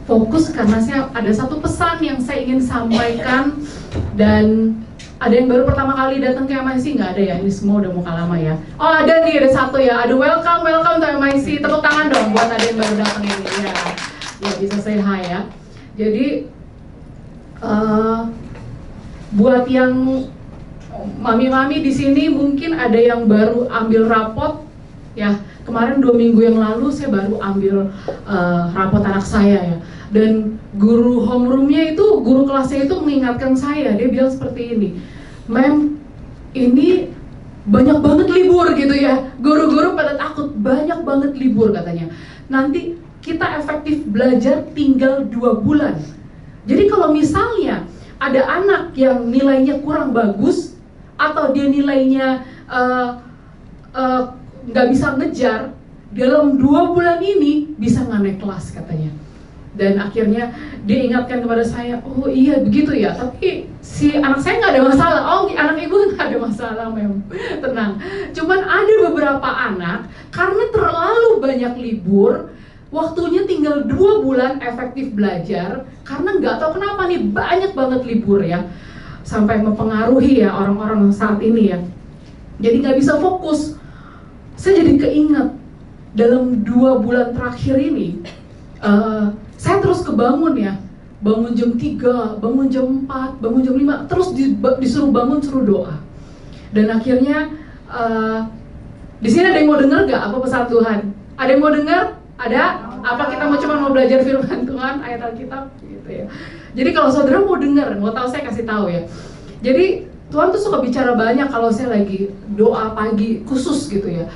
fokus karena saya ada satu pesan yang saya ingin sampaikan. Dan ada yang baru pertama kali datang ke MIC? Nggak ada ya? Ini semua udah muka lama ya? Oh ada nih, ada satu ya. Aduh, welcome to MIC. Tepuk tangan dong buat ada yang baru datang ini. Ya bisa say hi ya. Jadi buat yang mami-mami di sini mungkin ada yang baru ambil rapot ya. Kemarin 2 minggu yang lalu saya baru ambil rapot anak saya ya. Dan guru homeroomnya itu, guru kelasnya itu mengingatkan saya. Dia bilang seperti ini, "Mem, ini banyak banget libur gitu ya." Guru-guru pada takut, banyak banget libur katanya. Nanti kita efektif belajar tinggal 2 bulan. Jadi kalau misalnya ada anak yang nilainya kurang bagus, atau dia nilainya nggak bisa ngejar, dalam 2 bulan ini bisa nggak naik kelas katanya. Dan akhirnya dia ingatkan kepada saya, "Oh iya begitu ya, tapi si anak saya nggak ada masalah." "Oh, anak ibu nggak ada masalah, Mem, tenang." Cuman ada beberapa anak karena terlalu banyak libur, waktunya tinggal 2 bulan efektif belajar, karena nggak tahu kenapa nih banyak banget libur ya, sampai mempengaruhi ya orang-orang saat ini ya. Jadi nggak bisa fokus. Saya jadi keinget dalam 2 bulan terakhir ini, saya terus kebangun ya, bangun jam 3, bangun jam 4, bangun jam 5, terus disuruh bangun, suruh doa. Dan akhirnya di sini ada yang mau dengar gak apa pesan Tuhan? Ada yang mau dengar? Ada? Apa kita mau belajar firman Tuhan, ayat Alkitab gitu ya. Jadi kalau saudara mau dengar, mau tahu, saya kasih tahu ya. Jadi Tuhan tuh suka bicara banyak kalau saya lagi doa pagi khusus gitu ya.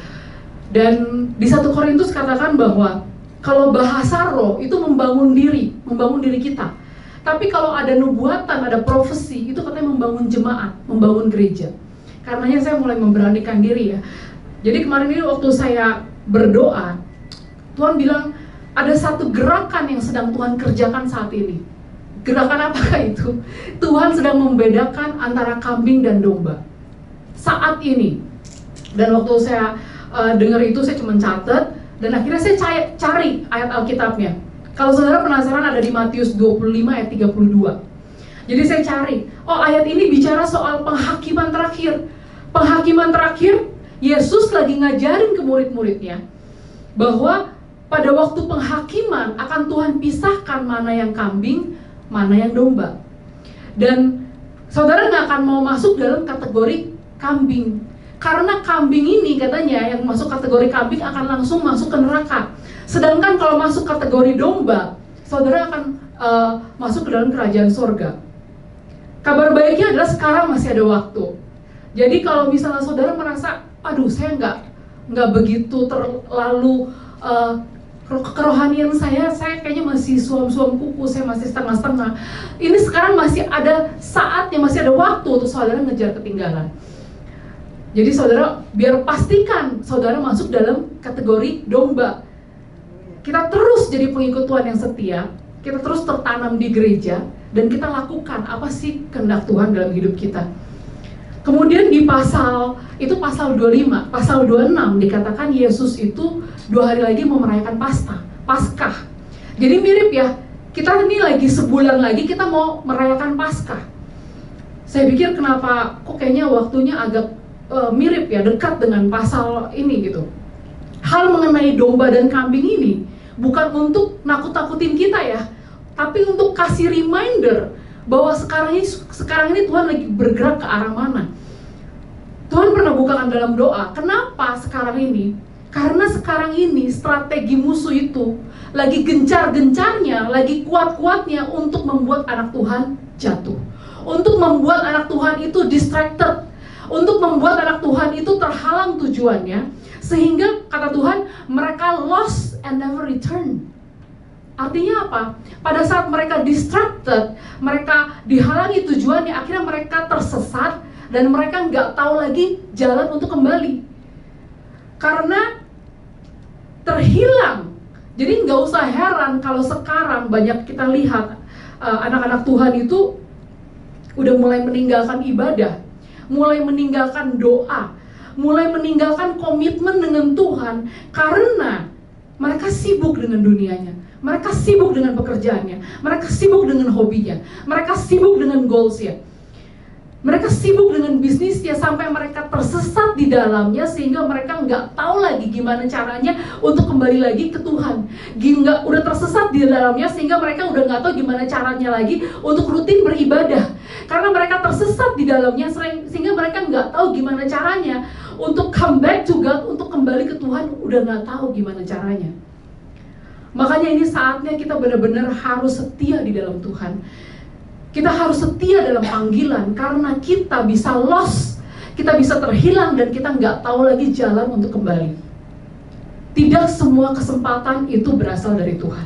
Dan di 1 Korintus katakan bahwa kalau bahasa roh itu membangun diri kita. Tapi kalau ada nubuatan, ada profesi, itu katanya membangun jemaat, membangun gereja. Karenanya saya mulai memberanikan diri ya. Jadi kemarin ini waktu saya berdoa, Tuhan bilang ada satu gerakan yang sedang Tuhan kerjakan saat ini. Gerakan apakah itu? Tuhan sedang membedakan antara kambing dan domba saat ini. Dan waktu saya dengar itu, saya cuma catat. Dan akhirnya saya cari ayat Alkitabnya. Kalau saudara penasaran, ada di Matius 25 ayat 32. Jadi saya cari, oh ayat ini bicara soal penghakiman terakhir. Penghakiman terakhir, Yesus lagi ngajarin ke murid-muridnya bahwa pada waktu penghakiman akan Tuhan pisahkan mana yang kambing, mana yang domba. Dan saudara gak akan mau masuk dalam kategori kambing. Karena kambing ini katanya yang masuk kategori kambing akan langsung masuk ke neraka. Sedangkan kalau masuk kategori domba, saudara akan masuk ke dalam kerajaan sorga. Kabar baiknya adalah sekarang masih ada waktu. Jadi kalau misalnya saudara merasa, aduh saya nggak begitu terlalu kerohanian saya kayaknya masih suam-suam kuku, saya masih setengah-setengah. Ini sekarang masih ada saatnya, masih ada waktu untuk saudara ngejar ketinggalan. Jadi saudara, biar pastikan saudara masuk dalam kategori domba. Kita terus jadi pengikut Tuhan yang setia, kita terus tertanam di gereja, dan kita lakukan apa sih kehendak Tuhan dalam hidup kita. Kemudian di pasal 25, pasal 26 dikatakan Yesus itu 2 hari lagi mau merayakan Paskah. Jadi mirip ya, kita ini lagi sebulan lagi kita mau merayakan Paskah. Saya pikir kenapa kok kayaknya waktunya agak mirip ya, dekat dengan pasal ini gitu. Hal mengenai domba dan kambing ini bukan untuk nakut-nakutin kita ya, tapi untuk kasih reminder bahwa sekarang ini Tuhan lagi bergerak ke arah mana. Tuhan pernah bukakan dalam doa, kenapa sekarang ini? Karena sekarang ini strategi musuh itu lagi gencar-gencarnya, lagi kuat-kuatnya untuk membuat anak Tuhan jatuh, untuk membuat anak Tuhan itu distracted, untuk membuat anak Tuhan itu terhalang tujuannya, sehingga kata Tuhan mereka lost and never return. Artinya apa? Pada saat mereka distracted, mereka dihalangi tujuannya, akhirnya mereka tersesat dan mereka nggak tahu lagi jalan untuk kembali karena terhilang. Jadi nggak usah heran kalau sekarang banyak kita lihat anak-anak Tuhan itu udah mulai meninggalkan ibadah, mulai meninggalkan doa, mulai meninggalkan komitmen dengan Tuhan karena mereka sibuk dengan dunianya. Mereka sibuk dengan pekerjaannya, mereka sibuk dengan hobinya, mereka sibuk dengan goalsnya, mereka sibuk dengan bisnisnya sampai mereka tersesat di dalamnya sehingga mereka nggak tahu lagi gimana caranya untuk kembali lagi ke Tuhan. Udah tersesat di dalamnya sehingga mereka udah nggak tahu gimana caranya lagi untuk rutin beribadah. Karena mereka tersesat di dalamnya sehingga mereka nggak tahu gimana caranya untuk come back to God, untuk kembali ke Tuhan, udah nggak tahu gimana caranya. Makanya ini saatnya kita benar-benar harus setia di dalam Tuhan. Kita harus setia dalam panggilan karena kita bisa lost, kita bisa terhilang dan kita nggak tahu lagi jalan untuk kembali. Tidak semua kesempatan itu berasal dari Tuhan.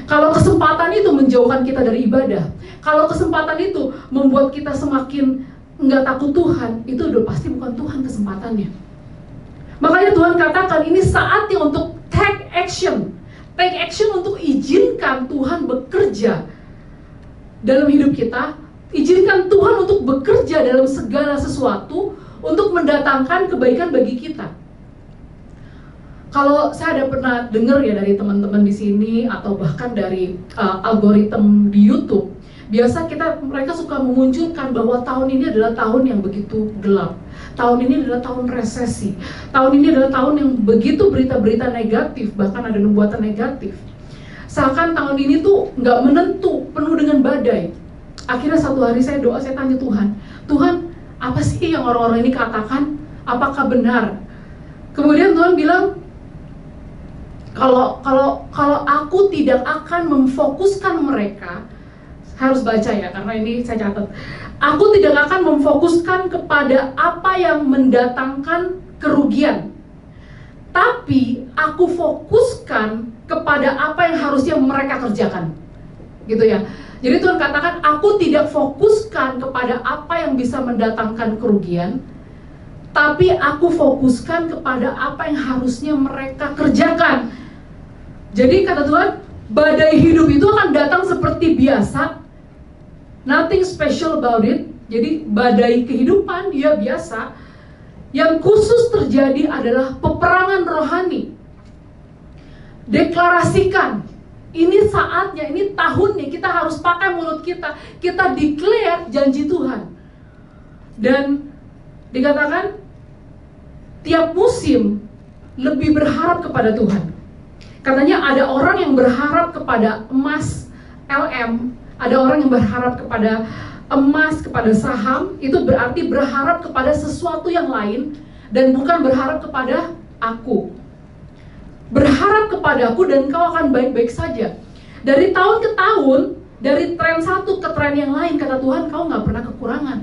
Kalau kesempatan itu menjauhkan kita dari ibadah, kalau kesempatan itu membuat kita semakin nggak takut Tuhan, itu udah pasti bukan Tuhan kesempatannya. Makanya Tuhan katakan ini saatnya untuk take action. Take action untuk izinkan Tuhan bekerja dalam hidup kita, izinkan Tuhan untuk bekerja dalam segala sesuatu untuk mendatangkan kebaikan bagi kita. Kalau saya ada pernah dengar ya dari teman-teman di sini atau bahkan dari algoritma di YouTube, biasa mereka suka memunculkan bahwa tahun ini adalah tahun yang begitu gelap. Tahun ini adalah tahun resesi. Tahun ini adalah tahun yang begitu berita-berita negatif, bahkan ada nubuatan negatif. Seakan tahun ini tuh nggak menentu, penuh dengan badai. Akhirnya satu hari saya doa, saya tanya Tuhan, Tuhan, apa sih yang orang-orang ini katakan? Apakah benar? Kemudian Tuhan bilang, kalau aku tidak akan memfokuskan mereka, harus baca ya, karena ini saya catat. Aku tidak akan memfokuskan kepada apa yang mendatangkan kerugian, tapi aku fokuskan kepada apa yang harusnya mereka kerjakan, gitu ya. Jadi Tuhan katakan, aku tidak fokuskan kepada apa yang bisa mendatangkan kerugian, tapi aku fokuskan kepada apa yang harusnya mereka kerjakan. Jadi kata Tuhan, badai hidup itu akan datang seperti biasa, nothing special about it. Jadi badai kehidupan dia biasa. Yang khusus terjadi adalah peperangan rohani. Deklarasikan, ini saatnya, ini tahunnya, kita harus pakai mulut kita. Kita declare janji Tuhan. Dan dikatakan tiap musim lebih berharap kepada Tuhan. Katanya ada orang yang berharap kepada emas LM, ada orang yang berharap kepada emas, kepada saham, itu berarti berharap kepada sesuatu yang lain dan bukan berharap kepada aku. Berharap kepadaku dan kau akan baik-baik saja. Dari tahun ke tahun, dari tren satu ke tren yang lain, kata Tuhan, kau gak pernah kekurangan.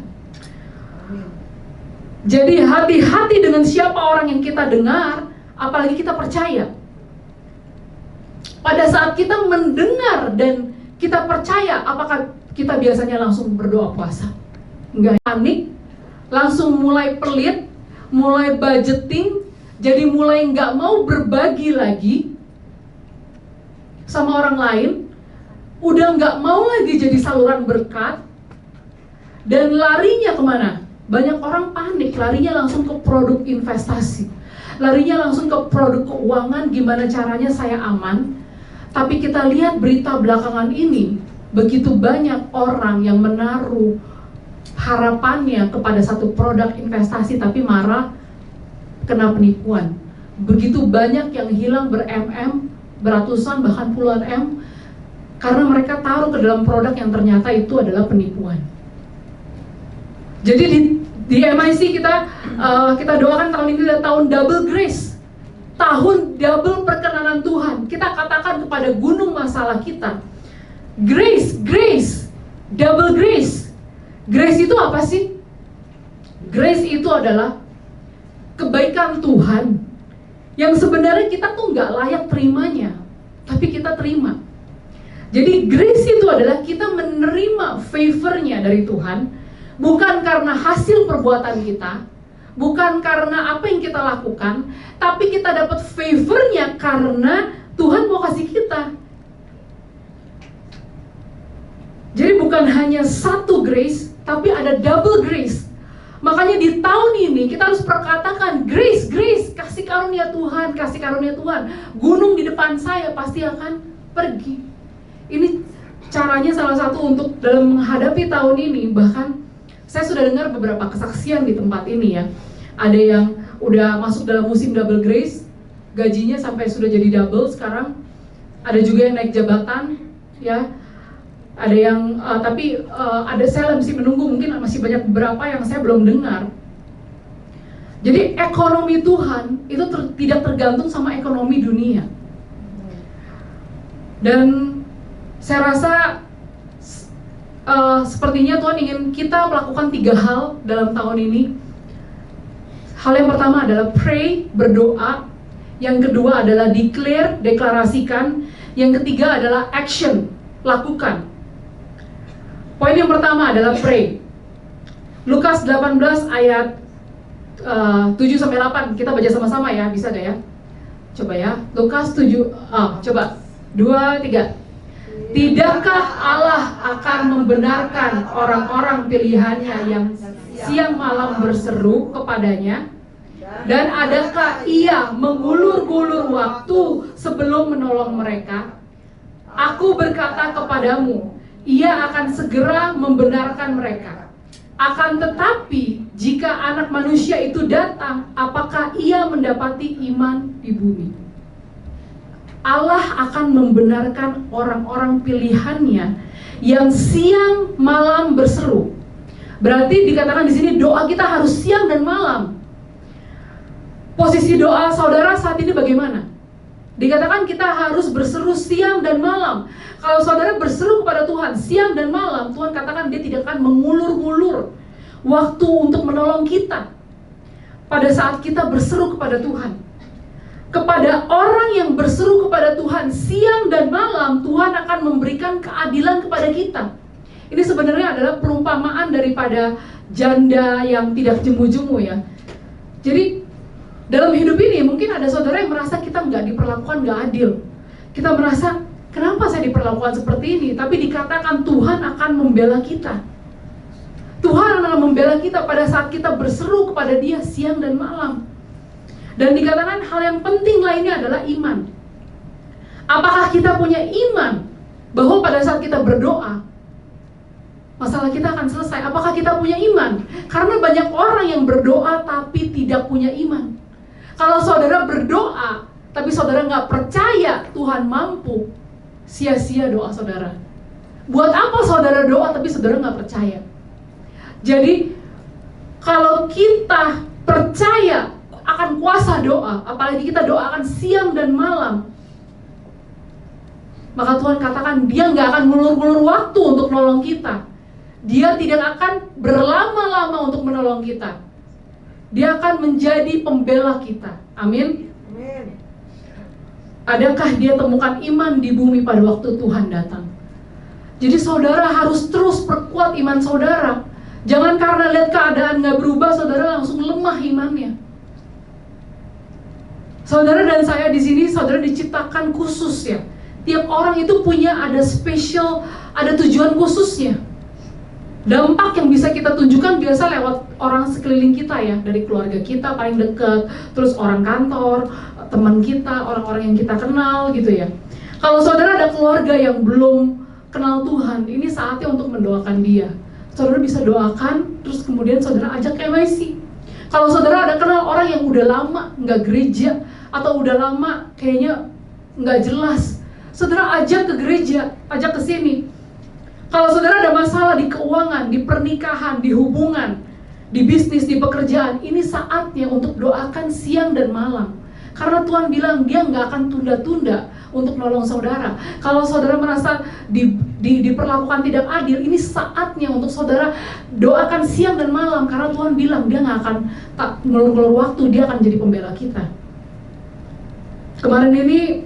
Jadi hati-hati dengan siapa orang yang kita dengar, apalagi kita percaya. Pada saat kita mendengar dan kita percaya, apakah kita biasanya langsung berdoa puasa? Enggak, panik, langsung mulai pelit, mulai budgeting, jadi mulai nggak mau berbagi lagi sama orang lain, udah nggak mau lagi jadi saluran berkat, dan larinya kemana? Banyak orang panik, larinya langsung ke produk investasi, larinya langsung ke produk keuangan, gimana caranya saya aman. Tapi kita lihat berita belakangan ini, begitu banyak orang yang menaruh harapannya kepada satu produk investasi tapi marah kena penipuan. Begitu banyak yang hilang ber-MM, beratusan bahkan puluhan M, karena mereka taruh ke dalam produk yang ternyata itu adalah penipuan. Jadi di MIC kita doakan tahun ini adalah tahun double grace, tahun double perkenanan Tuhan. Kita katakan kepada gunung masalah kita, grace, grace, double grace. Grace itu apa sih? Grace itu adalah kebaikan Tuhan yang sebenarnya kita tuh nggak layak terimanya, tapi kita terima. Jadi grace itu adalah kita menerima favor-nya dari Tuhan, bukan karena hasil perbuatan kita, bukan karena apa yang kita lakukan, tapi kita dapat favor-nya karena Tuhan mau kasih kita. Jadi bukan hanya satu grace, tapi ada double grace. Makanya di tahun ini kita harus perkatakan grace, grace, kasih karunia Tuhan, kasih karunia Tuhan. Gunung di depan saya pasti akan pergi. Ini caranya salah satu untuk dalam menghadapi tahun ini. Bahkan saya sudah dengar beberapa kesaksian di tempat ini ya. Ada yang udah masuk dalam musim double grace, gajinya sampai sudah jadi double sekarang. Ada juga yang naik jabatan ya. Ada yang tapi ada, saya masih menunggu, mungkin masih banyak beberapa yang saya belum dengar. Jadi ekonomi Tuhan itu tidak tergantung sama ekonomi dunia. Dan saya rasa sepertinya Tuhan ingin kita melakukan 3 hal dalam tahun ini. Hal yang pertama adalah pray, berdoa. Yang kedua adalah declare, deklarasikan. Yang ketiga adalah action, lakukan. Poin yang pertama adalah pray. Lukas 18 ayat 7-8, kita baca sama-sama ya, bisa gak ya? Coba ya, Lukas 7, coba 2, 3. Tidakkah Allah akan membenarkan orang-orang pilihannya yang siang malam berseru kepadanya? Dan adakah ia mengulur-ulur waktu sebelum menolong mereka? Aku berkata kepadamu, ia akan segera membenarkan mereka. Akan tetapi, jika anak manusia itu datang, apakah ia mendapati iman di bumi? Allah akan membenarkan orang-orang pilihannya yang siang malam berseru. Berarti dikatakan di sini doa kita harus siang dan malam. Posisi doa saudara saat ini bagaimana? Dikatakan kita harus berseru siang dan malam. Kalau saudara berseru kepada Tuhan siang dan malam, Tuhan katakan dia tidak akan mengulur-ulur waktu untuk menolong kita pada saat kita berseru kepada Tuhan. Kepada orang yang berseru kepada Tuhan siang dan malam, Tuhan akan memberikan keadilan kepada kita. Ini sebenarnya adalah perumpamaan daripada janda yang tidak jemu-jemu ya. Jadi dalam hidup ini mungkin ada saudara yang merasa kita nggak diperlakukan nggak adil. Kita merasa kenapa saya diperlakukan seperti ini? Tapi dikatakan Tuhan akan membela kita. Tuhan akan membela kita pada saat kita berseru kepada Dia siang dan malam. Dan dikatakan hal yang penting lainnya adalah iman. Apakah kita punya iman bahwa pada saat kita berdoa masalah kita akan selesai? Apakah kita punya iman? Karena banyak orang yang berdoa tapi tidak punya iman. Kalau saudara berdoa tapi saudara nggak percaya Tuhan mampu, sia-sia doa saudara. Buat apa saudara doa tapi saudara nggak percaya? Jadi kalau kita percaya akan kuasa doa, apalagi kita doakan siang dan malam, maka Tuhan katakan dia nggak akan ngulur-ngulur waktu untuk menolong kita. Dia tidak akan berlama-lama untuk menolong kita. Dia akan menjadi pembela kita. Amin. Amin. Adakah dia temukan iman di bumi pada waktu Tuhan datang? Jadi saudara harus terus perkuat iman saudara. Jangan karena lihat keadaan gak berubah, saudara langsung lemah imannya. Saudara dan saya di sini, saudara diciptakan khusus ya. Tiap orang itu punya ada spesial, ada tujuan khususnya. Dampak yang bisa kita tunjukkan biasa lewat orang sekeliling kita ya, dari keluarga kita paling dekat, terus orang kantor, teman kita, orang-orang yang kita kenal gitu ya. Kalau saudara ada keluarga yang belum kenal Tuhan, ini saatnya untuk mendoakan dia. Saudara bisa doakan, terus kemudian saudara ajak KYC. Kalau saudara ada kenal orang yang udah lama nggak gereja, atau udah lama kayaknya nggak jelas, saudara ajak ke gereja, ajak ke sini. Kalau saudara ada masalah di keuangan, di pernikahan, di hubungan, di bisnis, di pekerjaan, ini saatnya untuk doakan siang dan malam. Karena Tuhan bilang dia nggak akan tunda-tunda untuk nolong saudara. Kalau saudara merasa diperlakukan tidak adil, ini saatnya untuk saudara doakan siang dan malam. Karena Tuhan bilang dia nggak akan ngelur-ngelur waktu, dia akan jadi pembela kita. Kemarin ini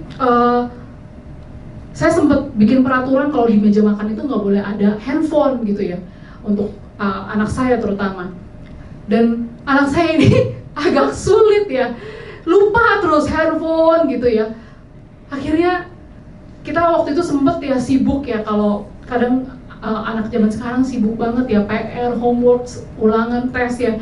saya sempat bikin peraturan kalau di meja makan itu nggak boleh ada handphone gitu ya, untuk anak saya terutama. Dan anak saya ini agak sulit ya, lupa terus handphone gitu ya. Akhirnya kita waktu itu sempet ya sibuk ya, kalau kadang anak zaman sekarang sibuk banget ya, PR, homework, ulangan, tes ya.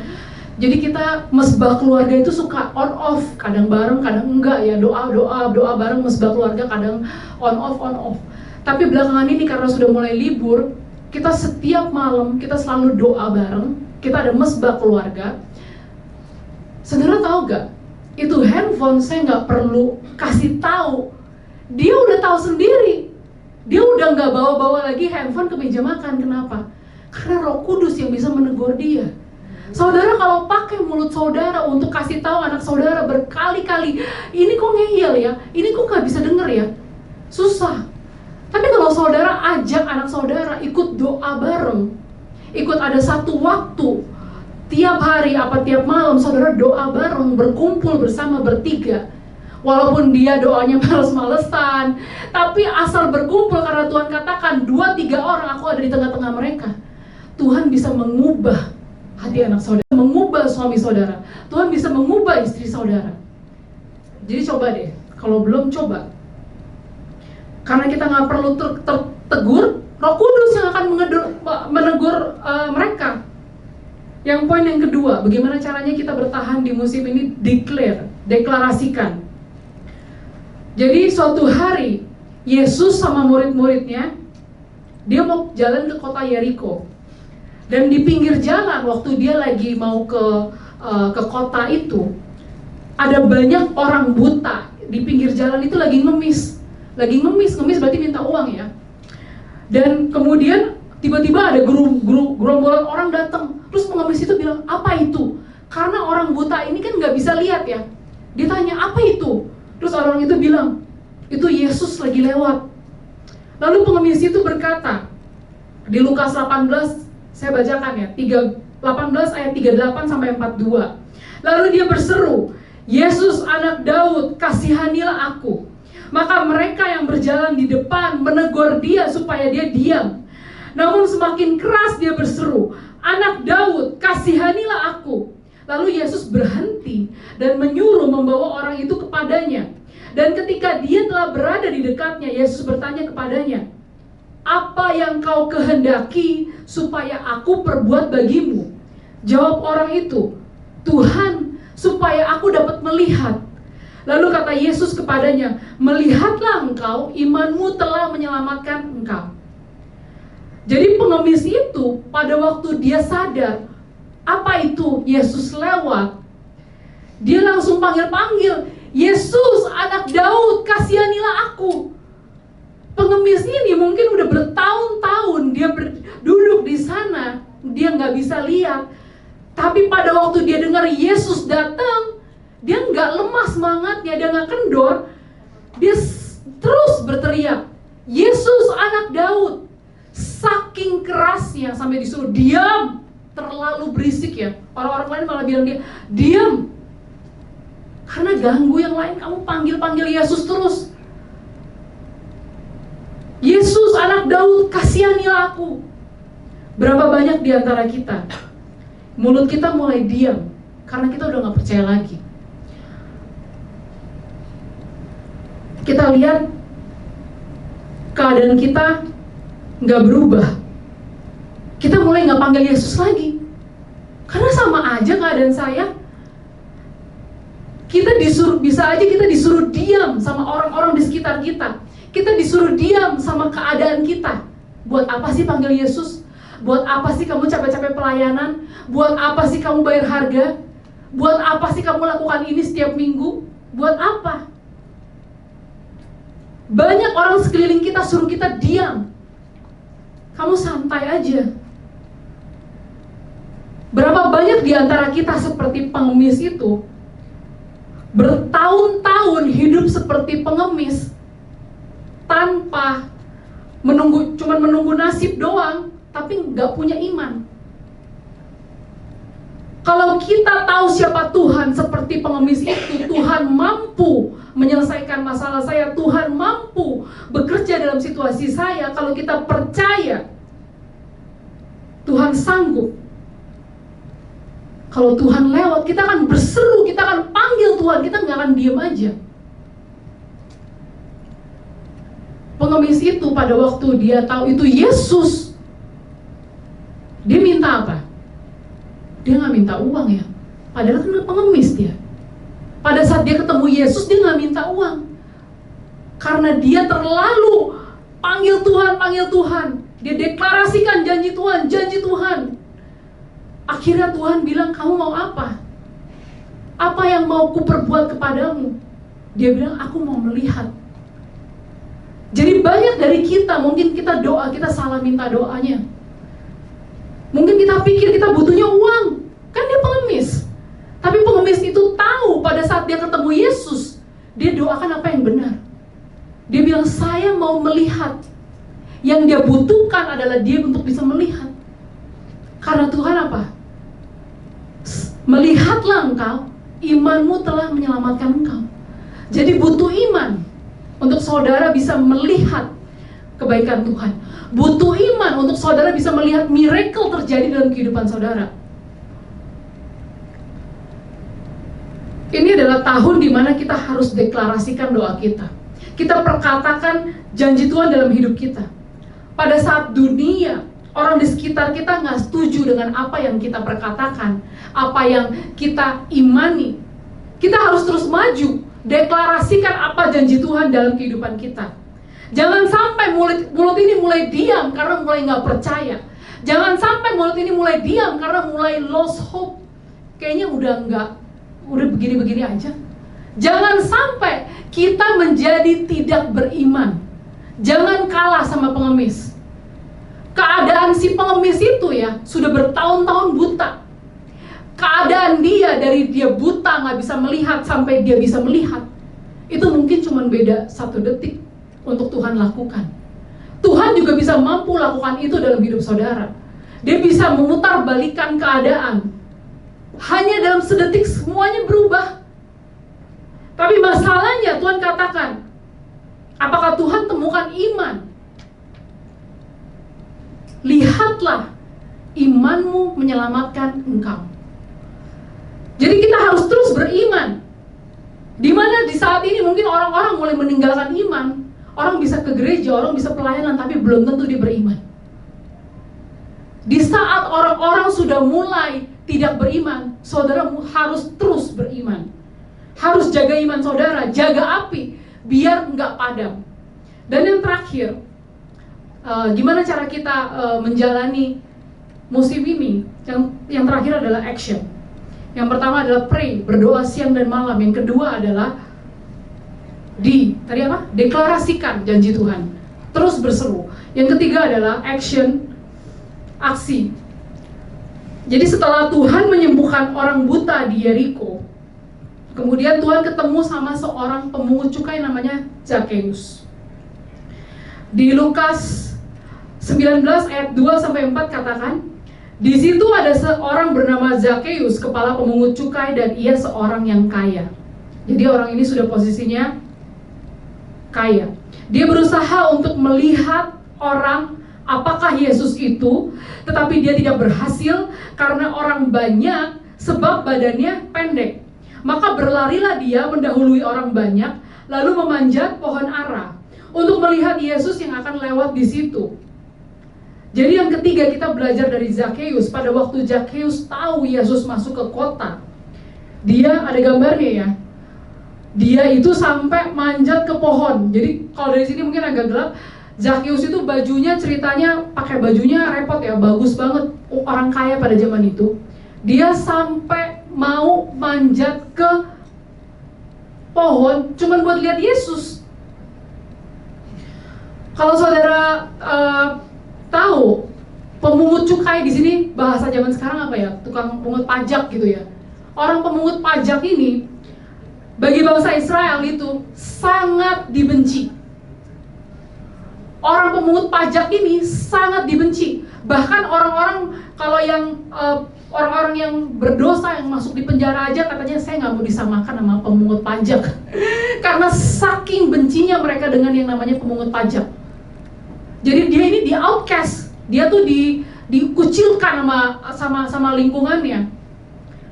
Jadi kita mesbah keluarga itu suka on off, kadang bareng, kadang enggak ya, doa bareng mesbah keluarga, kadang on off. Tapi belakangan ini karena sudah mulai libur, kita setiap malam kita selalu doa bareng, kita ada mesbah keluarga. Saudara tahu gak? Itu handphone saya nggak perlu kasih tahu, dia udah tahu sendiri. Dia udah nggak bawa-bawa lagi handphone ke meja makan. Kenapa? Karena Roh Kudus yang bisa menegur dia. Saudara kalau pakai mulut saudara untuk kasih tahu anak saudara berkali-kali, ini kok ngeyel ya, ini kok nggak bisa denger ya, susah. Tapi kalau saudara ajak anak saudara ikut doa bareng, ikut ada satu waktu tiap hari apa tiap malam saudara doa bareng, berkumpul bersama bertiga. Walaupun dia doanya males-malesan, tapi asal berkumpul karena Tuhan katakan 2-3 orang aku ada di tengah-tengah mereka. Tuhan bisa mengubah hati anak saudara, mengubah suami saudara. Tuhan bisa mengubah istri saudara. Jadi coba deh, kalau belum coba. Karena kita nggak perlu tegur, Roh Kudus yang akan menegur mereka. Yang poin yang kedua, bagaimana caranya kita bertahan di musim ini? Deklarasikan. Jadi suatu hari Yesus sama murid-muridnya, dia mau jalan ke kota Yeriko. Dan di pinggir jalan waktu dia lagi mau ke kota itu, ada banyak orang buta di pinggir jalan itu lagi ngemis berarti minta uang ya. Dan kemudian tiba-tiba ada gerombolan orang datang, terus pengemis itu bilang, apa itu? Karena orang buta ini kan nggak bisa lihat ya. Dia tanya, apa itu? Terus orang itu bilang, itu Yesus lagi lewat. Lalu pengemis itu berkata, di Lukas 18, saya bacakan ya, 18 ayat 38 sampai 42. Lalu dia berseru, Yesus anak Daud, kasihanilah aku. Maka mereka yang berjalan di depan menegur dia supaya dia diam. Namun semakin keras dia berseru, anak Daud, kasihanilah aku. Lalu Yesus berhenti dan menyuruh membawa orang itu kepadanya. Dan ketika dia telah berada di dekatnya, Yesus bertanya kepadanya, apa yang kau kehendaki supaya aku perbuat bagimu? Jawab orang itu, Tuhan, supaya aku dapat melihat. Lalu kata Yesus kepadanya, melihatlah engkau, imanmu telah menyelamatkan engkau. Jadi pengemis itu pada waktu dia sadar, apa itu Yesus lewat, dia langsung panggil-panggil, Yesus anak Daud, kasihanilah aku. Pengemis ini mungkin udah bertahun-tahun dia duduk di sana, dia nggak bisa lihat. Tapi pada waktu dia dengar Yesus datang, dia nggak lemah semangatnya, dia nggak kendor, dia terus berteriak, Yesus anak Daud. Saking kerasnya sampai disuruh diam, terlalu berisik ya. Orang-orang lain malah bilang dia, diam. Karena ganggu yang lain, kamu panggil-panggil Yesus terus. Yesus anak Daud, kasihanilah aku. Berapa banyak di antara kita, mulut kita mulai diam karena kita udah gak percaya lagi. Kita lihat keadaan kita gak berubah, kita mulai gak panggil Yesus lagi. Karena sama aja keadaan saya. Kita bisa aja kita disuruh diam sama orang-orang di sekitar kita. Kita disuruh diam sama keadaan kita. Buat apa sih panggil Yesus? Buat apa sih kamu capek-capek pelayanan? Buat apa sih kamu bayar harga? Buat apa sih kamu lakukan ini setiap minggu? Buat apa? Banyak orang sekeliling kita suruh kita diam. Kamu santai aja. Berapa banyak di antara kita seperti pengemis itu, bertahun-tahun hidup seperti pengemis, tanpa cuman menunggu nasib doang, tapi nggak punya iman. Kalau kita tahu siapa Tuhan seperti pengemis itu, Tuhan mampu menyelesaikan masalah saya, Tuhan mampu bekerja dalam situasi saya. Kalau kita percaya Tuhan sanggup, kalau Tuhan lewat, kita akan berseru, kita akan panggil Tuhan, kita nggak akan diem aja. Pengemis itu pada waktu dia tahu itu Yesus, dia minta apa? Dia nggak minta uang ya, adalah kan pengemis dia. Pada saat dia ketemu Yesus, dia nggak minta uang. Karena dia terlalu panggil Tuhan. Dia deklarasikan janji Tuhan. Akhirnya Tuhan bilang, kamu mau apa? Apa yang mau kuperbuat kepadamu? Dia bilang, aku mau melihat. Jadi banyak dari kita, mungkin kita doa, kita salah minta doanya. Mungkin kita pikir kita butuhnya uang. Kan dia pengemis. Tapi pengemis itu tahu pada saat dia ketemu Yesus, dia doakan apa yang benar. Dia bilang, saya mau melihat. Yang dia butuhkan adalah dia untuk bisa melihat. Karena Tuhan apa? Melihatlah engkau, imanmu telah menyelamatkan engkau. Jadi butuh iman untuk saudara bisa melihat kebaikan Tuhan. Butuh iman untuk saudara bisa melihat miracle terjadi dalam kehidupan saudara. Ini adalah tahun di mana kita harus deklarasikan doa kita. Kita perkatakan janji Tuhan dalam hidup kita. Pada saat dunia, orang di sekitar kita nggak setuju dengan apa yang kita perkatakan, apa yang kita imani, kita harus terus maju, deklarasikan apa janji Tuhan dalam kehidupan kita. Jangan sampai mulut ini mulai diam karena mulai nggak percaya. Jangan sampai mulut ini mulai diam karena mulai lost hope. Kayaknya udah begini-begini aja. Jangan sampai kita menjadi tidak beriman. Jangan kalah sama pengemis. Keadaan si pengemis itu ya sudah bertahun-tahun buta. Keadaan dia dari dia buta nggak bisa melihat sampai dia bisa melihat, itu mungkin cuma beda 1 detik untuk Tuhan lakukan. Tuhan juga bisa mampu lakukan itu dalam hidup saudara. Dia bisa memutarbalikkan keadaan. Hanya dalam sedetik semuanya berubah. Tapi masalahnya Tuhan katakan, apakah Tuhan temukan iman? Lihatlah, imanmu menyelamatkan engkau. Jadi kita harus terus beriman. Dimana di saat ini mungkin orang-orang mulai meninggalkan iman. Orang bisa ke gereja, orang bisa pelayanan, tapi belum tentu dia beriman. Di saat orang-orang sudah mulai tidak beriman, saudara harus terus beriman. Harus jaga iman saudara, jaga api, biar nggak padam. Dan yang terakhir, gimana cara kita menjalani musim ini? Yang terakhir adalah action. Yang pertama adalah pray, berdoa siang dan malam. Yang kedua adalah deklarasikan janji Tuhan, terus berseru. Yang ketiga adalah action, aksi. Jadi setelah Tuhan menyembuhkan orang buta di Yeriko, kemudian Tuhan ketemu sama seorang pemungut cukai namanya Zakheus. Di Lukas 19 ayat 2-4 katakan, di situ ada seorang bernama Zakheus, kepala pemungut cukai, dan ia seorang yang kaya. Jadi orang ini sudah posisinya kaya. Dia berusaha untuk melihat orang apakah Yesus itu, tetapi dia tidak berhasil karena orang banyak, sebab badannya pendek. Maka berlarilah dia mendahului orang banyak, lalu memanjat pohon ara untuk melihat Yesus yang akan lewat di situ. Jadi yang ketiga kita belajar dari Zakheus. Pada waktu Zakheus tahu Yesus masuk ke kota, dia ada gambarnya ya. Dia itu sampai manjat ke pohon. Jadi kalau dari sini mungkin agak gelap. Zakheus itu bajunya, ceritanya pakai bajunya repot ya, bagus banget, orang kaya pada zaman itu. Dia sampai mau manjat ke pohon cuman buat lihat Yesus. Kalau saudara tahu, pemungut cukai di sini bahasa zaman sekarang apa ya? Tukang pungut pajak gitu ya. Orang pemungut pajak ini bagi bangsa Israel itu sangat dibenci. Orang pemungut pajak ini sangat dibenci. Bahkan orang-orang kalau yang orang-orang yang berdosa yang masuk di penjara aja katanya saya nggak mau disamakan sama pemungut pajak. Karena saking bencinya mereka dengan yang namanya pemungut pajak. Jadi dia ini di outcast, dia tuh dikucilkan sama lingkungannya.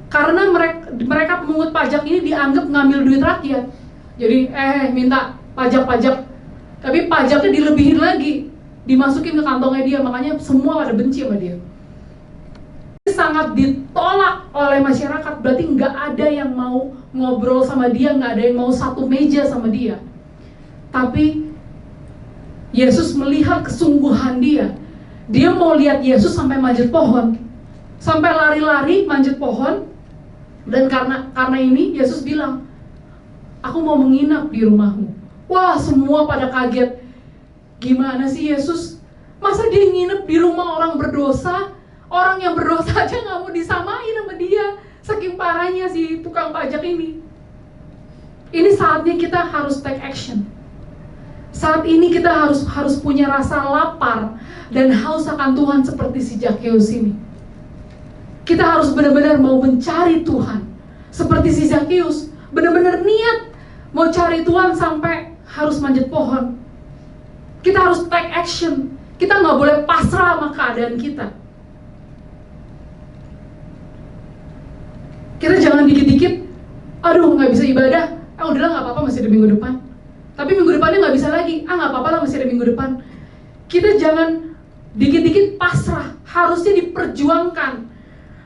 Karena mereka pemungut pajak ini dianggap ngambil duit rakyat. Jadi minta pajak-pajak, tapi pajaknya dilebihin lagi, dimasukin ke kantongnya dia, makanya semua pada benci sama dia. sangat ditolak oleh masyarakat. Berarti nggak ada yang mau ngobrol sama dia, nggak ada yang mau satu meja sama dia. Tapi Yesus melihat kesungguhan dia. Dia mau lihat Yesus sampai manjat pohon, sampai lari-lari manjat pohon. Dan karena ini Yesus bilang, aku mau menginap di rumahmu. Wah, semua pada kaget. Gimana sih Yesus? Masa dia nginep di rumah orang berdosa? Orang yang berdosa aja gak mau disamain sama dia. Saking parahnya si tukang pajak ini. Ini saatnya kita harus take action. Saat ini kita harus punya rasa lapar dan haus akan Tuhan seperti si Zakheus ini. Kita harus benar-benar mau mencari Tuhan seperti si Zakheus, benar-benar niat mau cari Tuhan sampai harus manjat pohon. Kita harus take action. Kita nggak boleh pasrah sama keadaan kita. Kita jangan dikit-dikit, aduh nggak bisa ibadah, udahlah nggak apa-apa, masih ada minggu depan. Tapi minggu depannya nggak bisa lagi, nggak apa-apa lah, masih ada minggu depan. Kita jangan dikit-dikit pasrah, harusnya diperjuangkan,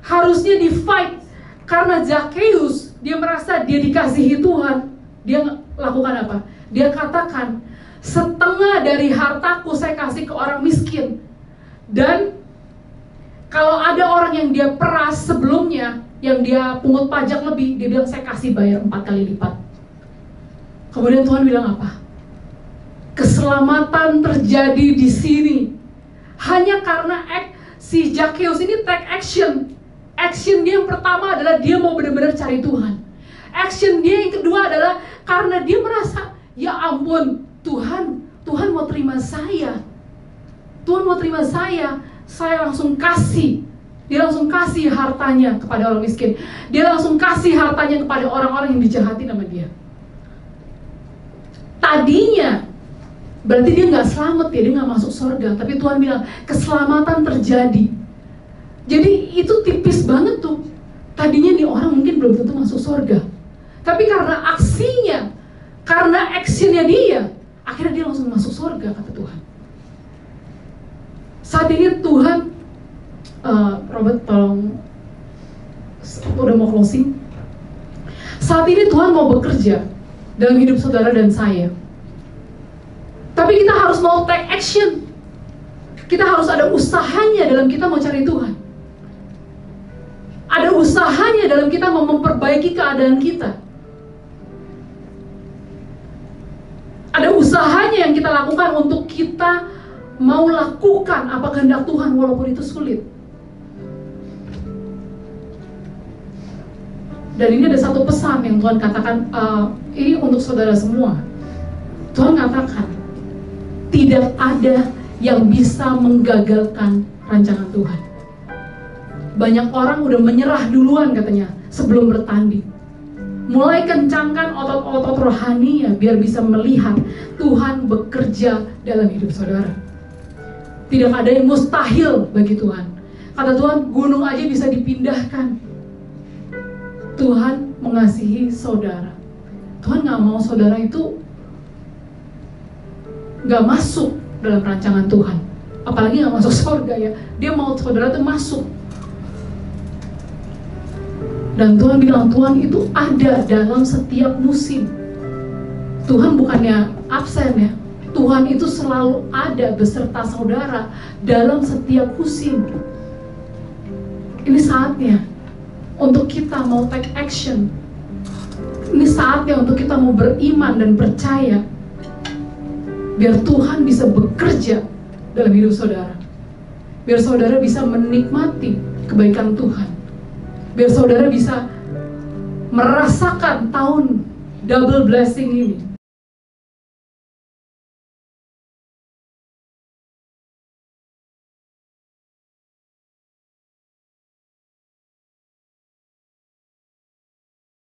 harusnya di fight. Karena Zakheus, dia merasa dia dikasihi Tuhan, dia lakukan apa? Dia katakan, setengah dari hartaku saya kasih ke orang miskin. Dan kalau ada orang yang dia peras sebelumnya, yang dia pungut pajak lebih, dia bilang saya kasih bayar 4 kali lipat. Kemudian Tuhan bilang apa? Keselamatan terjadi di sini hanya karena si Zakheus ini take action. Action dia yang pertama adalah dia mau benar-benar cari Tuhan. Action dia yang kedua adalah karena dia merasa, ya ampun, Tuhan mau terima saya. Tuhan mau terima saya langsung kasih. Dia langsung kasih hartanya kepada orang miskin. Dia langsung kasih hartanya kepada orang-orang yang dijahati sama dia. Tadinya berarti dia nggak selamat ya, dia nggak masuk surga. Tapi Tuhan bilang keselamatan terjadi. Jadi itu tipis banget tuh. Tadinya nih orang mungkin belum tentu masuk surga. Tapi karena aksinya, karena actionnya dia, akhirnya dia langsung masuk surga, kata Tuhan. Saat ini Tuhan, Robert tolong, udah mau closing. Saat ini Tuhan mau bekerja dalam hidup saudara dan saya. Tapi kita harus mau take action. Kita harus ada usahanya dalam kita mau cari Tuhan. Ada usahanya dalam kita mau memperbaiki keadaan kita. Ada usahanya yang kita lakukan untuk kita mau lakukan apa kehendak Tuhan walaupun itu sulit. Dan ini ada satu pesan yang Tuhan katakan, ini untuk saudara semua. Tuhan katakan, tidak ada yang bisa menggagalkan rancangan Tuhan. Banyak orang udah menyerah duluan katanya sebelum bertanding. Mulai kencangkan otot-otot rohani ya, biar bisa melihat Tuhan bekerja dalam hidup saudara. Tidak ada yang mustahil bagi Tuhan. Kata Tuhan, gunung aja bisa dipindahkan. Tuhan mengasihi saudara. Tuhan gak mau saudara itu gak masuk dalam rancangan Tuhan. Apalagi gak masuk surga ya. Dia mau saudara itu masuk. Dan Tuhan bilang, Tuhan itu ada dalam setiap musim. Tuhan bukannya absen ya. Tuhan itu selalu ada beserta saudara dalam setiap musim. Ini saatnya untuk kita mau take action. Ini saatnya untuk kita mau beriman dan percaya, biar Tuhan bisa bekerja dalam hidup saudara. Biar saudara bisa menikmati kebaikan Tuhan. Biar saudara bisa merasakan tahun double blessing ini.